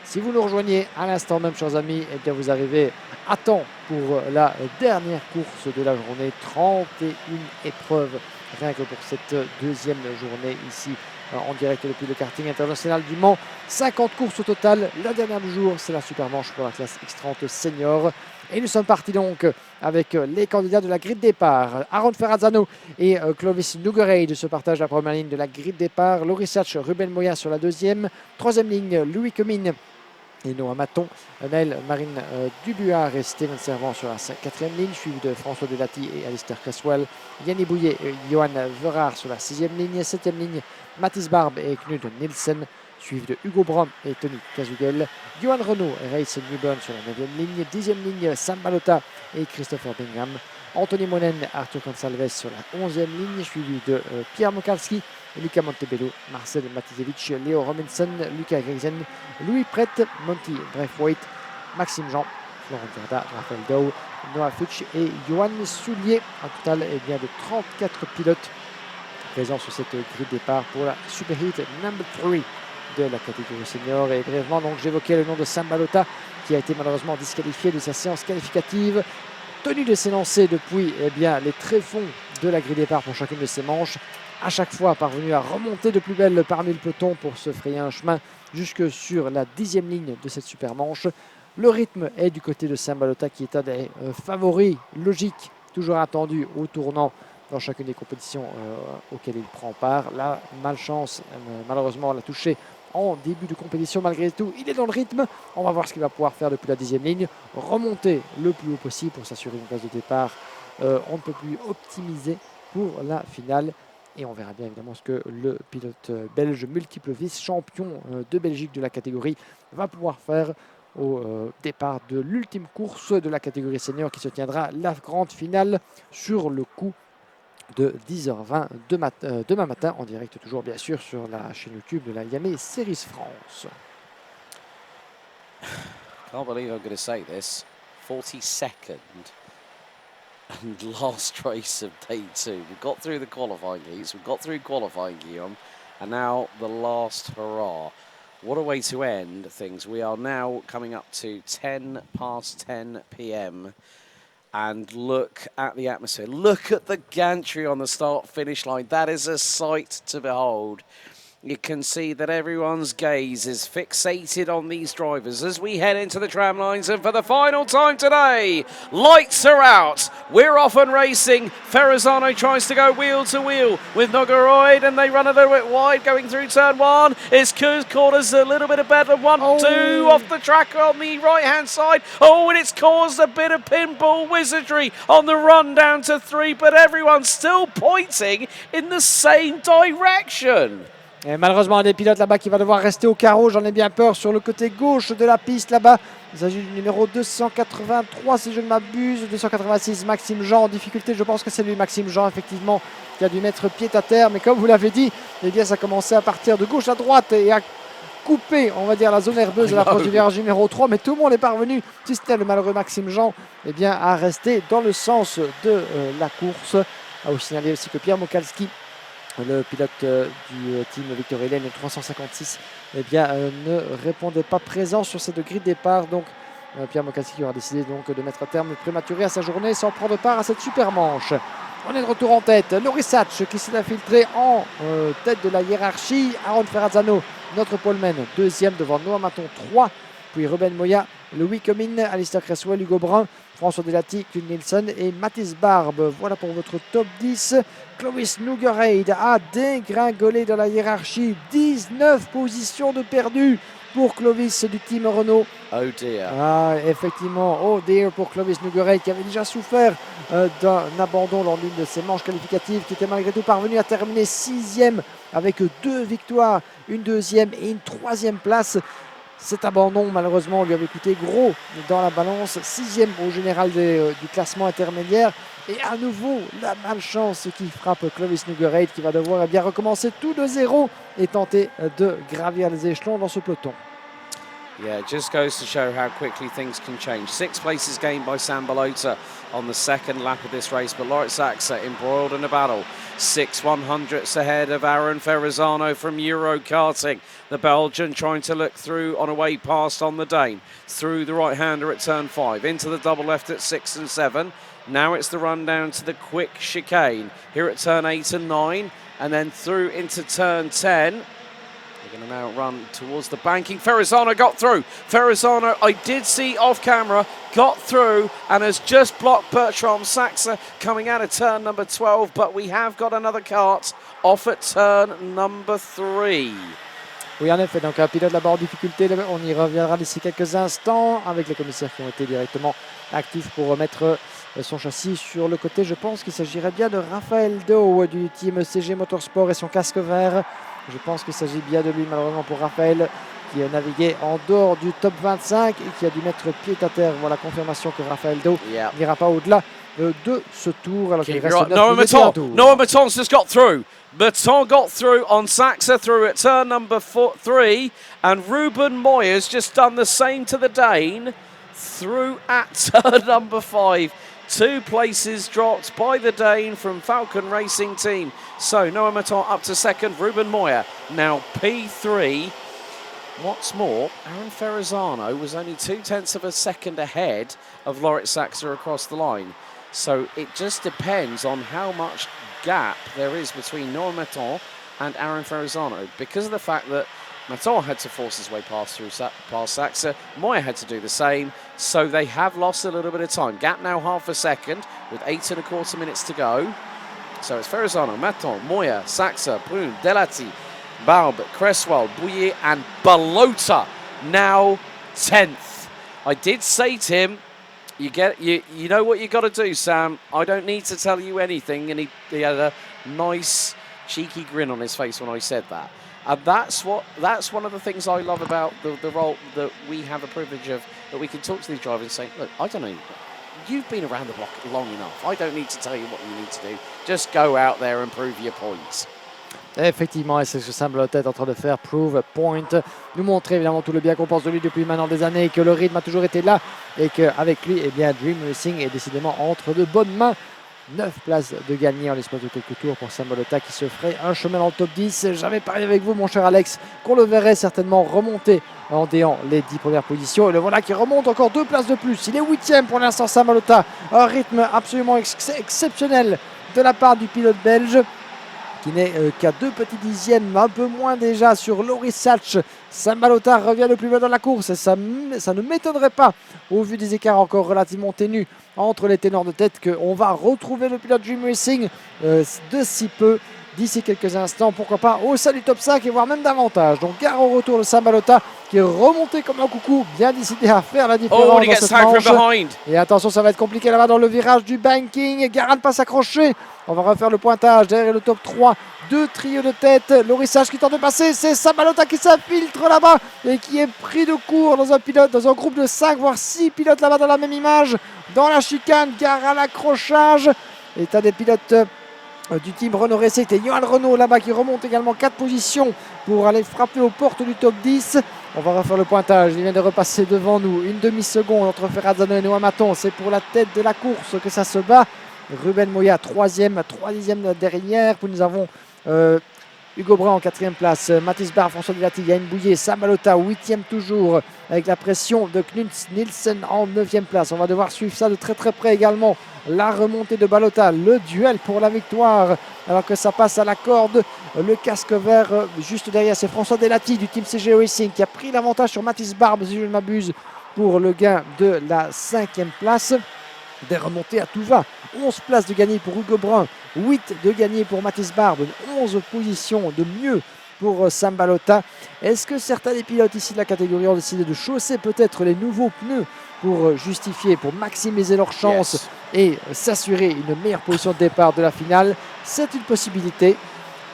Si vous nous rejoignez à l'instant même, chers amis, eh bien vous arrivez à temps pour la dernière course de la journée. 31 épreuves, rien que pour cette deuxième journée ici en direct depuis le karting international du Mans. 50 courses au total. La dernière du jour, c'est la Supermanche pour la classe X30 senior. Et nous sommes partis donc avec les candidats de la grille de départ. Aaron Ferrazzano et Clovis Nouguereid se partagent la première ligne de la grille de départ. Loris Hatch, Ruben Moya sur la deuxième. Troisième ligne, Louis Comines et Noah Maton, Naël Marine Dubuard et Steven Servant sur la quatrième ligne, suivi de François Delati et Alistair Cresswell, Yannick Bouillet et Johan Verard sur la sixième ligne, septième ligne, Mathis Barbe et Knud Nielsen, suivi de Hugo Brom et Tony Cazugel, Johan Renault et Race Newburn sur la neuvième ligne, dixième ligne, Sam Balota et Christopher Bingham, Anthony Monen, Arthur Consalves sur la onzième ligne, suivi de Pierre Mokalski, Luca Montebello, Marcel Matizevich, Léo Robinson, Lucas Grisen, Louis Prette, Monty Braithwaite, Maxime Jean, Florent Verda, Raphaël Dow, Noah Fitch et Johan Soulier. Un total bien de 34 pilotes présents sur cette grille de départ pour la Super Heat number 3 de la catégorie senior. Et brièvement, donc j'évoquais le nom de Sam Balota qui a été malheureusement disqualifié de sa séance qualificative. Tenu de s'élancer depuis les tréfonds de la grille de départ pour chacune de ses manches, à chaque fois parvenu à remonter de plus belle parmi le peloton pour se frayer un chemin jusque sur la 10e ligne de cette super manche. Le rythme est du côté de Sam Balota qui est un des favoris logiques, toujours attendu au tournant dans chacune des compétitions auxquelles il prend part. La malchance, malheureusement, l'a touché en début de compétition. Malgré tout, il est dans le rythme. On va voir ce qu'il va pouvoir faire depuis la 10e ligne. Remonter le plus haut possible pour s'assurer une place de départ. On ne peut plus optimiser pour la finale. Et on verra bien évidemment ce que le pilote belge, multiple vice-champion de Belgique de la catégorie, va pouvoir faire au départ de l'ultime course de la catégorie senior qui se tiendra la grande finale sur le coup de 10h20 demain matin en direct toujours bien sûr sur la chaîne YouTube de la Yamé Series France. Can't believe I'm going to say this. 42nd and last race of day 2. We've got through the qualifying heats, we've got through qualifying, Guillaume, and now the last hurrah. What a way to end things. We are now coming up to 10 past 10 p.m. And look at the atmosphere. Look at the gantry on the start-finish line. That is a sight to behold. You can see that everyone's gaze is fixated on these drivers as we head into the tram lines. And for the final time today, lights are out. We're off and racing. Ferrazzano tries to go wheel to wheel with Nouguereid, and they run a little bit wide going through turn 1. It's caught us a little bit of better. 1-2 off the track on the right-hand side. Oh, and it's caused a bit of pinball wizardry on the run down to 3, but everyone's still pointing in the same direction. Et malheureusement, un des pilotes là-bas qui va devoir rester au carreau, j'en ai bien peur, sur le côté gauche de la piste là-bas. Il s'agit du numéro 283 si je ne m'abuse, 286, Maxime Jean en difficulté. Je pense que c'est lui, Maxime Jean, effectivement, qui a dû mettre pied à terre. Mais comme vous l'avez dit, eh bien, ça commençait à partir de gauche à droite et à couper, on va dire, la zone herbeuse de l'approche du virage numéro 3. Mais tout le monde est parvenu, si c'était le malheureux Maxime Jean, eh bien, à rester dans le sens de la course. À vous signaler aussi que Pierre Mokalski, le pilote du team Victor Hélène 356, ne répondait pas présent sur cette grille de départ. Donc Pierre Mokalski aura décidé donc de mettre un terme prématuré à sa journée sans prendre part à cette super manche. On est de retour en tête. Loris Hatch qui s'est infiltré en tête de la hiérarchie. Aaron Ferrazzano, notre poleman, deuxième devant Noah Maton, 3. Puis Ruben Moya, Louis Comines, Alistair Cresswell, Hugo Brun, François Delati, Knud Nielsen et Mathis Barbe. Voilà pour votre top 10. Clovis Nouguereid a dégringolé dans la hiérarchie. 19 positions de perdu pour Clovis du team Renault. Oh dear. Ah, effectivement, oh dear pour Clovis Nouguereid qui avait déjà souffert d'un abandon lors d'une de ses manches qualificatives, qui était malgré tout parvenu à terminer 6e avec 2 victoires, une 2e et une 3e place. Cet abandon, malheureusement, lui avait coûté gros dans la balance. 6e au général du classement intermédiaire. Et à nouveau, la malchance qui frappe Clovis Nouguereid, qui va devoir recommencer tout de zéro et tenter de gravir les échelons dans ce peloton. Yeah, it just goes to show how quickly things can change. 6 places gained by Sam Balota on the second lap of this race, but Loris Saxa embroiled in a battle. 6 100ths ahead of Aaron Ferrazzano from Euro Karting. The Belgian trying to look through on a way past on the Dane. Through the right-hander at turn 5, into the double left at 6 and 7. Now it's the run down to the quick chicane. Here at turn 8 and 9, and then through into turn 10. We're going to now run towards the banking. Ferrazzano got through. Ferrazzano, I did see off camera, got through and has just blocked Bertrand Saxa coming out of turn number 12. But we have got another kart off at turn number 3. Oui, en effet, donc un pilote là-bas en difficulté, on y reviendra d'ici quelques instants avec les commissaires qui ont été directement actifs pour remettre son châssis sur le côté. Je pense qu'il s'agirait bien de Raphaël Doe du team CG Motorsport et son casque vert. Je pense qu'il s'agit bien de lui, malheureusement pour Raphaël, qui a navigué en dehors du top 25 et qui a dû mettre pied à terre. Voilà, confirmation que Raphaël Doe n'ira pas au-delal de ce tour. Alors qu'il reste 9 minutes à un tour. Noah Maton's just got through. Maton got through on Saxa through at turn number 3, and Ruben Moyer's just done the same to the Dane through at turn number 5. 2 places dropped by the Dane from Falcon Racing Team. So Noah Maton up to second, Ruben Moyer now P3. What's more, Aaron Ferrazzano was only 0.2 of a second ahead of Loris Saxa across the line. So it just depends on how much gap there is between Noah Maton and Aaron Ferrazzano, because of the fact that Maton had to force his way past Saxa. Moyer had to do the same, so they have lost a little bit of time. Gap now half a second with 8 1/4 minutes to go. So it's Ferrazzano, Maton, Moyer, Saxa, Brun, Delati, Barbe, Cresswell, Bouillet and Balota now 10th. I did say to him, you know what you got to do, Sam. I don't need to tell you anything. And he had a nice cheeky grin on his face when I said that. And that's one of the things I love about the role that we have a privilege of, that we can talk to these drivers and say, look, I don't know, you've been around the block long enough. I don't need to tell you what you need to do. Just go out there and prove your points. Effectivement, et c'est ce que Sam Balota est en train de faire, prove point, nous montrer évidemment tout le bien qu'on pense de lui depuis maintenant des années, que le rythme a toujours été là et qu'avec lui, eh bien, Dream Racing est décidément entre de bonnes mains. 9 places de gagner en l'espace de quelques tours pour Sam Balota qui se ferait un chemin dans le top 10. J'avais parié avec vous, mon cher Alex, qu'on le verrait certainement remonter en déant les 10 premières positions. Et le voilà qui remonte encore 2 places de plus. Il est 8e pour l'instant, Sam Balota. Un rythme absolument exceptionnel de la part du pilote belge, qui n'est qu'à 2 petits dixièmes, un peu moins déjà sur Loris Satch. Sam Balota revient le plus bas dans la course et ça ne m'étonnerait pas, au vu des écarts encore relativement ténus entre les ténors de tête, qu'on va retrouver le pilote Dream Racing de si peu d'ici quelques instants, pourquoi pas au salut top 5 et voire même davantage. Donc gare au retour de Sam Balota qui est remonté comme un coucou, bien décidé à faire la différence dans cette manche. Et attention, ça va être compliqué là-bas dans le virage du banking. Garan pas s'accrocher. On va refaire le pointage derrière le top 3. 2 trios de tête. Loris Satch qui tente de passer. C'est Sam Balota qui s'infiltre là-bas et qui est pris de court dans un groupe de 5 voire 6 pilotes là-bas dans la même image. Dans la chicane, gare à l'accrochage. Et t'as des pilotes du team Renault Racing, c'était Johan Renault là-bas qui remonte également 4 positions pour aller frapper aux portes du top 10. On va refaire le pointage, il vient de repasser devant nous, une demi-seconde entre Ferrazzano et Noah Maton, c'est pour la tête de la course que ça se bat. Ruben Moya 3e derrière, puis nous avons Hugo Brun en 4e place, Mathis Barre, François Delati, Yann Bouillet, Sam Balota 8e toujours avec la pression de Knut Nielsen en 9e place. On va devoir suivre ça de très très près également. La remontée de Balota, le duel pour la victoire alors que ça passe à la corde. Le casque vert juste derrière, c'est François Delati du team CG Racing qui a pris l'avantage sur Mathis Barbe, si je ne m'abuse, pour le gain de la 5e place. Des remontées à tout va. 11 places de gagné pour Hugo Brun, 8 de gagné pour Mathis Barbe, 11 positions de mieux pour Sam Balota. Est-ce que certains des pilotes ici de la catégorie ont décidé de chausser peut-être les nouveaux pneus pour justifier, pour maximiser leurs chances et s'assurer une meilleure position de départ de la finale? C'est une possibilité.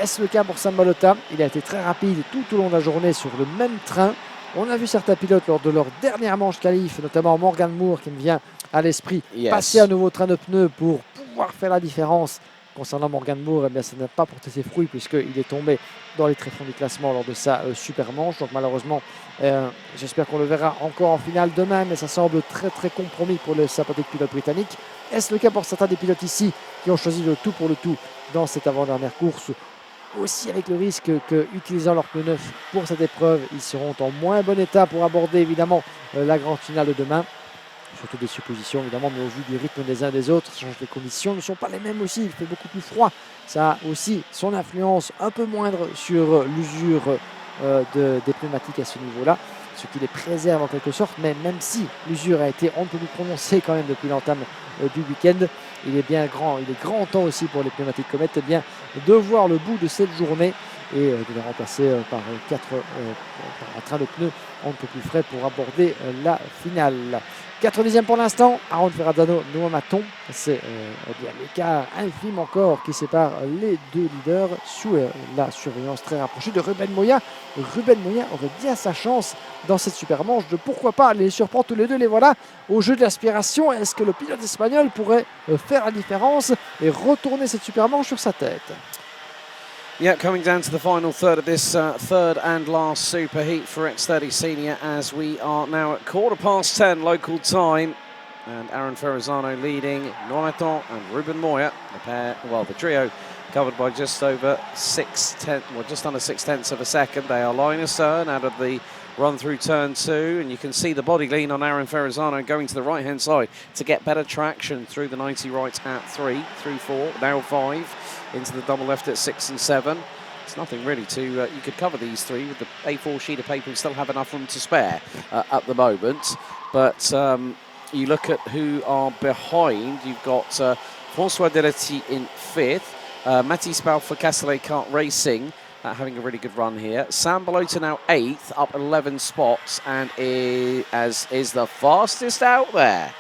Est-ce le cas pour Sam Balota? Il a été très rapide tout au long de la journée sur le même train. On a vu certains pilotes lors de leur dernière manche qualif, notamment Morgan Moore qui me vient à l'esprit, passer un nouveau train de pneus pour pouvoir faire la différence concernant Morgan Moore, eh bien, ça n'a pas porté ses fruits puisqu'il est tombé dans les tréfonds du classement lors de sa super manche. Donc malheureusement, j'espère qu'on le verra encore en finale demain, mais ça semble très très compromis pour le sympathique pilote britannique. Est-ce le cas pour certains des pilotes ici qui ont choisi le tout pour le tout dans cette avant-dernière course? Aussi avec le risque que, utilisant leur pneu neuf pour cette épreuve, ils seront en moins bon état pour aborder évidemment la grande finale de demain. Surtout des suppositions évidemment, mais au vu du rythme des uns des autres, sachant que les conditions ne sont pas les mêmes aussi, il fait beaucoup plus froid. Ça a aussi son influence un peu moindre sur l'usure des pneumatiques à ce niveau-là, ce qui les préserve en quelque sorte, mais même si l'usure a été on ne peut plus prononcée quand même depuis l'entame du week-end, il est grand temps aussi pour les pneumatiques Comet de voir le bout de cette journée et de les remplacer par un train de pneus on ne peut plus frais pour aborder la finale. 4 dixièmes pour l'instant, Aaron Ferrazzano, Noah Maton, c'est l'écart infime encore qui sépare les deux leaders sous la surveillance très rapprochée de Ruben Moya. Ruben Moya aurait bien sa chance dans cette super manche de pourquoi pas les surprendre tous les deux, les voilà au jeu de l'aspiration. Est-ce que le pilote espagnol pourrait faire la différence et retourner cette super manche sur sa tête? Yeah, coming down to the final third of this third and last super heat for X30 Senior as we are now at 10:15 local time. And Aaron Ferrazzano leading Noaton and Ruben Moya, the trio covered by just under 6/10 of a second. They are line astern out of the run through turn 2, and you can see the body lean on Aaron Ferrazzano going to the right hand side to get better traction through the 90 right at 3, through 4, now 5, into the double left at 6 and 7. It's nothing really to, you could cover these three with the A4 sheet of paper and still have enough room to spare at the moment. But you look at who are behind. You've got François Delati in 5th, Mathis Bal for Castellet Kart Racing, having a really good run here. Sam Balota now 8th, up 11 spots, and is the fastest out there.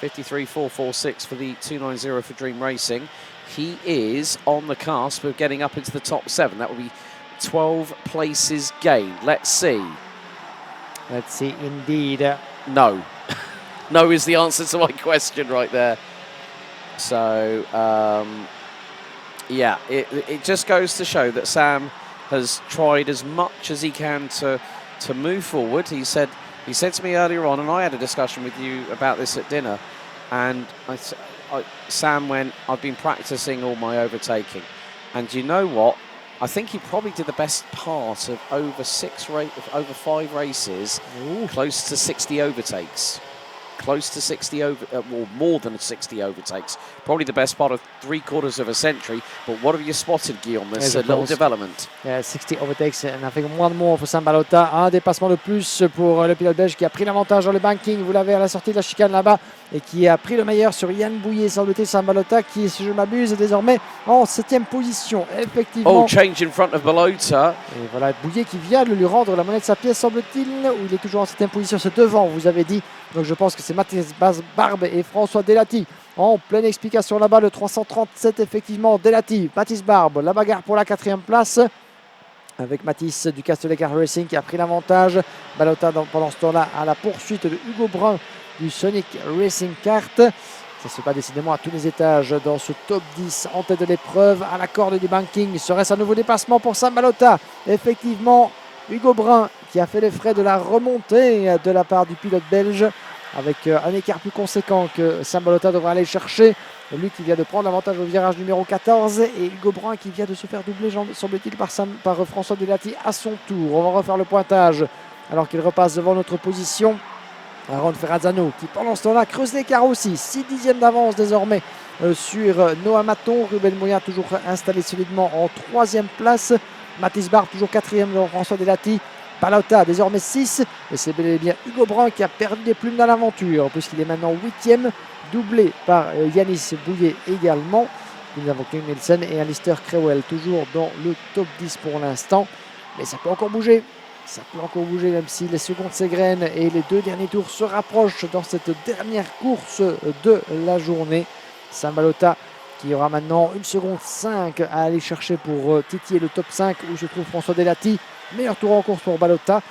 53.446 for the 290 for Dream Racing. He is on the cusp of getting up into the top 7. That will be 12 places gained. Let's see. Let's see, indeed. No. No is the answer to my question right there. So, yeah, it just goes to show that Sam has tried as much as he can to move forward. He said to me earlier on, and I had a discussion with you about this at dinner, and Sam went, I've been practicing all my overtaking. And you know what? I think he probably did the best part of over 5 races, close to 60 overtakes. Close to 60 or more than 60 overtakes. Probably the best part of 3/4 of a century. But what have you spotted, Guillaume, this little development? Yeah, 60 overtakes, and I think one more for Sam Balota. Un dépassement de plus pour le pilote belge qui a pris l'avantage dans le banking. Vous l'avez à la sortie de la chicane là-bas et qui a pris le meilleur sur Yann Bouillet. Semble-t-il, Sam Balota qui, si je m'abuse, est désormais en 7e position. Effectivement. Oh, change in front of Balota. Et voilà, Bouillet qui vient de lui rendre la monnaie de sa pièce, semble-t-il, où il est toujours en 7e position. C'est devant, vous avez dit. Donc je pense que c'est Mathis Barbe et François Delati en pleine explication là-bas, le 337 effectivement. Delati, Mathis Barbe, la bagarre pour la 4e place avec Mathis du Castellet Kart Racing qui a pris l'avantage. Balota pendant ce temps-là à la poursuite de Hugo Brun du Sonic Racing Kart. Ça se bat décidément à tous les étages dans ce top 10 en tête de l'épreuve à la corde du banking. Serait-ce un nouveau dépassement pour Sam Balota? Effectivement, Hugo Brun qui a fait les frais de la remontée de la part du pilote belge avec un écart plus conséquent que Sam Balota devra aller chercher. Lui qui vient de prendre l'avantage au virage numéro 14 et Hugo Brun qui vient de se faire doubler, semble-t-il, par François Delati à son tour. On va refaire le pointage alors qu'il repasse devant notre position. Aaron Ferrazzano qui pendant ce temps-là creuse l'écart aussi. 6 dixièmes d'avance désormais sur Noah Maton. Ruben Moya toujours installé solidement en 3e place. Mathis Barbe toujours 4e devant François Delati. Balota désormais 6 et c'est bel et bien Hugo Brun qui a perdu des plumes dans l'aventure puisqu'il est maintenant 8e, doublé par Yanis Bouillet également. Nous avons King Nielsen et Alistair Crewell toujours dans le top 10 pour l'instant, mais ça peut encore bouger. Ça peut encore bouger même si les secondes s'égrènent et les 2 derniers tours se rapprochent dans cette dernière course de la journée. Sam Balota qui aura maintenant 1 seconde 5 à aller chercher pour titiller le top 5 où se trouve François Delati. Meilleur tour en course pour Balota,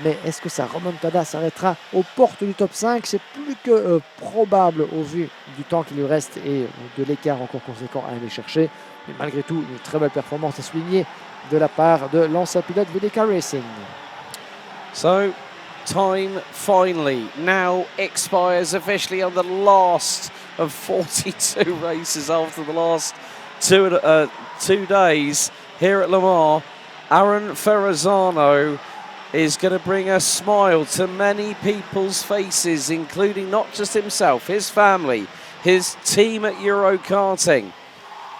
mais est-ce que sa remontada s'arrêtera aux portes du top 5? C'est plus que probable au vu du temps qui lui reste et de l'écart encore conséquent à aller chercher. Mais malgré tout, une très belle performance à souligner de la part de l'ancien pilote VDK Racing. So, time finally now expires officially on the last of 42 races after the last two days here at Le Mans. Aaron Ferrazzano is going to bring a smile to many people's faces, including not just himself, his family, his team at Eurokarting.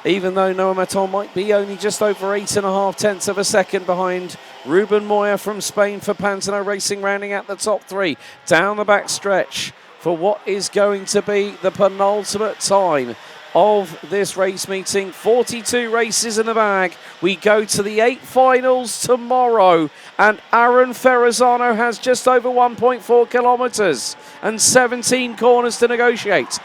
Even though Noah Maton might be only just over 8.5 tenths of a second behind Ruben Moya from Spain for Pantano Racing, rounding out the top three down the back stretch for what is going to be the penultimate time of this race meeting. 42 races in the bag. We go to the 8 finals tomorrow, and Aaron Ferrazzano has just over 1.4 kilometres and 17 corners to negotiate.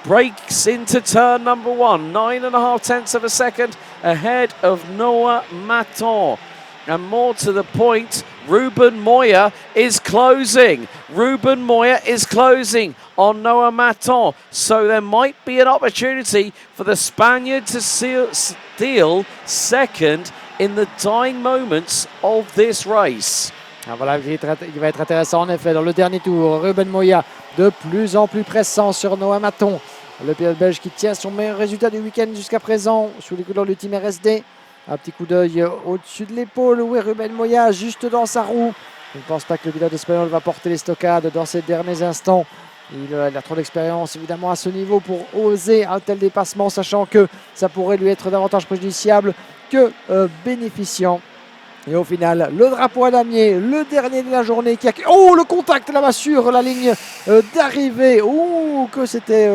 Breaks into turn number 1, 9.5 tenths of a second ahead of Noah Maton. And more to the point, Ruben Moya is closing. Ruben Moya is closing on Noah Maton. So there might be an opportunity for the Spaniard to steal second in the dying moments of this race. Ah, voilà, il va être intéressant en effet dans le dernier tour. Ruben Moya de plus en plus pressant sur Noah Maton. Le pilote belge qui tient son meilleur résultat du week-end jusqu'à présent sous les couleurs du team RSD. Un petit coup d'œil au-dessus de l'épaule. Oui, Ruben Moya juste dans sa roue. Je ne pense pas que le pilote espagnol va porter les stockades dans ces derniers instants. Il a trop d'expérience évidemment à ce niveau pour oser un tel dépassement, sachant que ça pourrait lui être davantage préjudiciable que bénéficiant. Et au final, le drapeau à damier, le dernier de la journée qui a... Oh, le contact là-bas sur la ligne d'arrivée. Oh, que c'était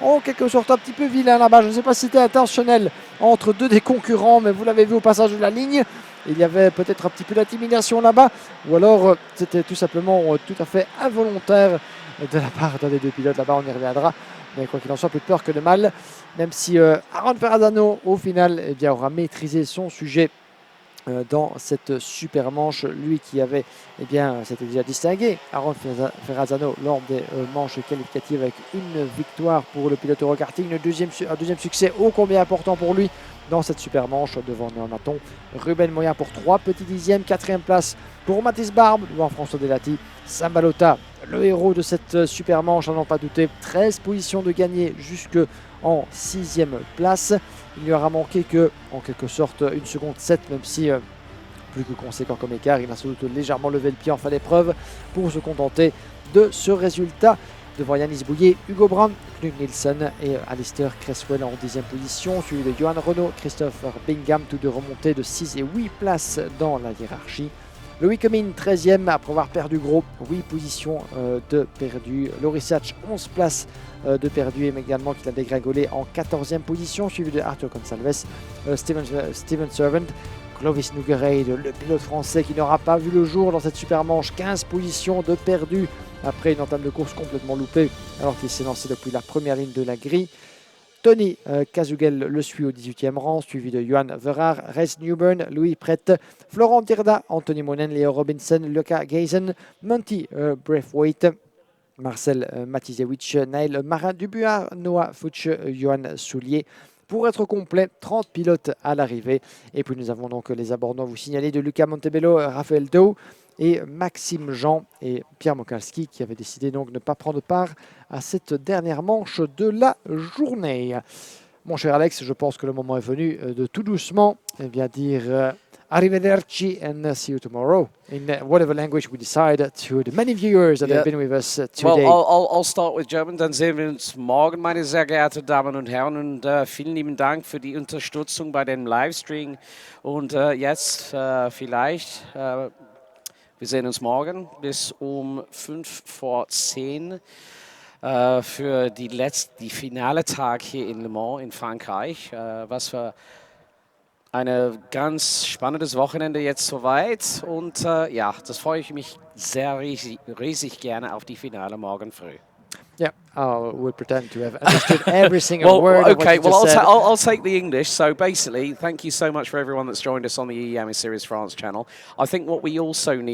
en quelque sorte un petit peu vilain là-bas. Je ne sais pas si c'était intentionnel entre deux des concurrents, mais vous l'avez vu au passage de la ligne. Il y avait peut-être un petit peu d'intimidation là-bas. Ou alors, c'était tout simplement tout à fait involontaire de la part d'un des deux pilotes. Là-bas, on y reviendra. Mais quoi qu'il en soit, plus peur que de mal. Même si Aaron Ferrazzano, au final, eh bien, aura maîtrisé son sujet dans cette super manche, lui qui avait, eh bien, s'était déjà distingué, Aaron Ferrazzano, lors des manches qualificatives avec une victoire pour le pilote Eurokarting, un deuxième succès ô combien important pour lui dans cette super manche devant Noah Maton. Ruben Moya pour 3 petits dixièmes, 4e place pour Mathis Barbe devant François Delati. Sam Balota, le héros de cette super manche, à n'en pas douter, 13 positions de gagné jusque en 6e place. Il n'y aura manqué que, en quelque sorte, 1 seconde 7, même si plus que conséquent comme écart. Il a sans doute légèrement levé le pied en fin d'épreuve pour se contenter de ce résultat. Devant Yanis Bouillet, Hugo Brown, Knut Nielsen et Alistair Cresswell en 10e position, suivi de Johan Renault, Christopher Bingham, tous deux remontés de 6 et 8 places dans la hiérarchie. Loïc Hemin, 13e, après avoir perdu gros, 8 positions de perdu. Loris Hatch, 11 places de perdu, et également qu'il a dégringolé en 14e position, suivi de Arthur Gonçalves, Steven Servant, Clovis Nouguereil, le pilote français qui n'aura pas vu le jour dans cette super manche, 15 positions de perdu après une entame de course complètement loupée, alors qu'il s'est lancé depuis la première ligne de la grille. Tony Kazugel le suit au 18e rang, suivi de Johan Verhaar, Rez Newburn, Louis Prette, Florent Tirda, Anthony Monen, Leo Robinson, Luca Geisen, Monty Braithwaite, Marcel Matizewicz, Naël Marin-Dubuat, Noah Fuchs, Johan Soulier. Pour être complet, 30 pilotes à l'arrivée. Et puis nous avons donc les abordants, vous signalez, de Luca Montebello, Raphaël Dow et Maxime Jean et Pierre Mokalski qui avaient décidé donc de ne pas prendre part à cette dernière manche de la journée. Mon cher Alex, je pense que le moment est venu de tout doucement bien dire arrivederci and see you tomorrow in whatever language we decide to the many viewers that have been with us today. Well, I'll start with German. Dann sehen wir uns morgen, meine sehr geehrten Damen und Herren. Und vielen lieben Dank für die Unterstützung bei dem Livestream. Und jetzt vielleicht, wir sehen uns morgen bis um 5:10 für die finale Tag hier in Le Mans in Frankreich. Was für ein ganz spannendes Wochenende jetzt soweit. Und ja, das freue ich mich sehr riesig gerne auf die Finale morgen früh. Yeah, we'll pretend to have understood every single word. Okay, of what you just said. I'll take the English. So basically, thank you so much for everyone that's joined us on the EM Series France channel. I think what we also need